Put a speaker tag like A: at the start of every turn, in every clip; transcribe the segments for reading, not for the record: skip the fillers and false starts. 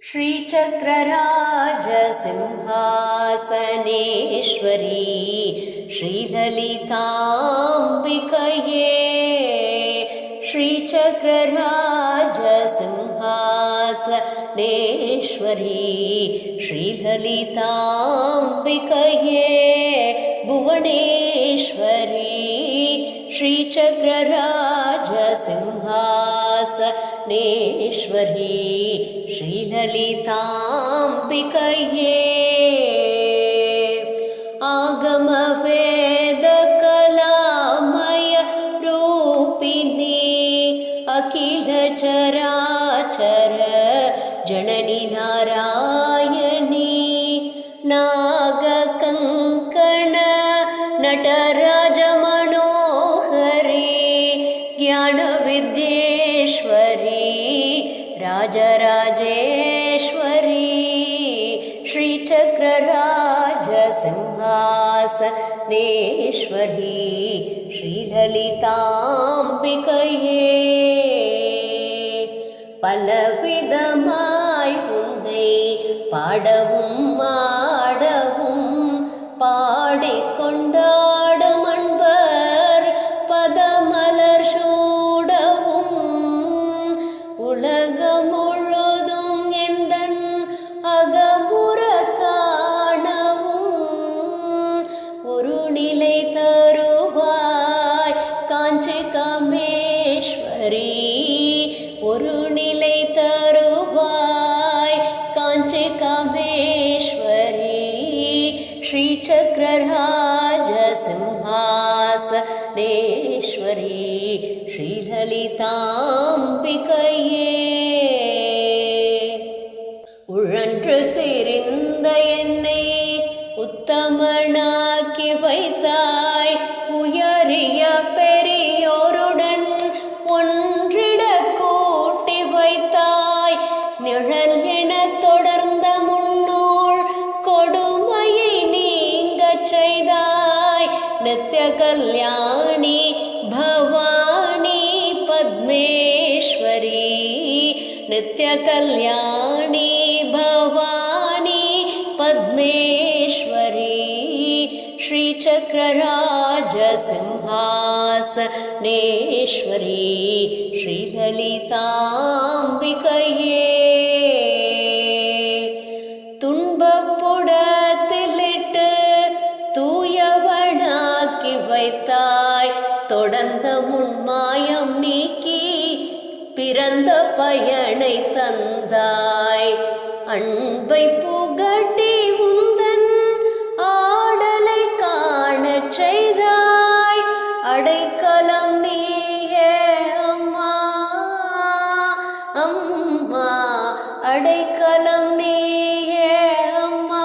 A: श्रीचक्रराजसिंहासनेश्वरी श्रीललिताम्बिकये श्रीचक्रराजसिंहासनेश्वरी श्रीललिताम्बिकये भुवनेश्वरी श्रीचक्रराजसिंहासनेश्वरी श्रीललिताम्बिकये आगमवेदकलामय रूपिणी अखिलचराचर जननी नारायणी नागकङ्कण नटराजमनोहरी ज्ञानविद्येश्वरी राजराजेश्वरी श्रीचक्रराजसिंहासनेश्वरी श्रीललिताम्बिकये பலவிதமாய் உன்னை பாடவும் ஆடவும் பாடிக்கொண்டாடும் அன்பர் பதமலர் சூடவும் உலகம் முழுதும் எந்தன் அகமுற காணவும் ஒரு நிலை தருவாய் காஞ்சி காமேஸ்வரி ஒரு நிலை தருவாய் காஞ்சி காமேஸ்வரி ஸ்ரீசக்கரராஜசிம்ஹாசனேஸ்வரி ஸ்ரீலலிதாம்பிகையே உழன்று திரிந்த என்னை உத்தமனாக்கி வைத்தாய் உயரிய பெரியோருடன் ஒன்றிட கூட்டி வைத்தாய் நிழல் என தொடர்ந்த முன்னோள் கொடுமையை நீங்க செய்தாய் நித்ய கல்யாணி பவானி பத்மேஸ்வரி நித்ய கல்யாணி பவானி பத்மேஸ்வரி श्रीचक्रराजसिंहासनेश्वरी श्रीललिताम्बिकये துன்பப்புடத்திலிட்டு தூயவனாக்கி வைத்தாய் தொடர்ந்த முன்மாயம் நீக்கி பிறந்த பயனை தந்தாய் அன்பை புகட்டி உந்தன் ஆடலை காணச் செய்தாய் அடைக்கலம் நீயே அம்மா அம்மா அடைக்கலம் நீயே அம்மா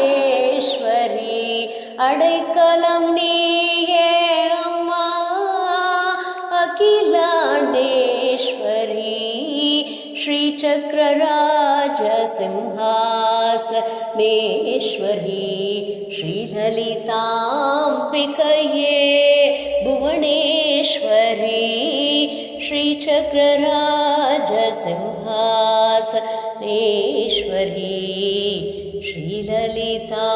A: அகிலாண்டேஸ்வரி அடைக்கலம் நீயே அம்மா அகிலாண்டேஸ்வரி श्रीचक्रराजसिंहासनेश्वरी श्रीललिताम्बिकये भुवनेश्वरी श्रीचक्रराजसिंहासनेश्वरी श्रीललिता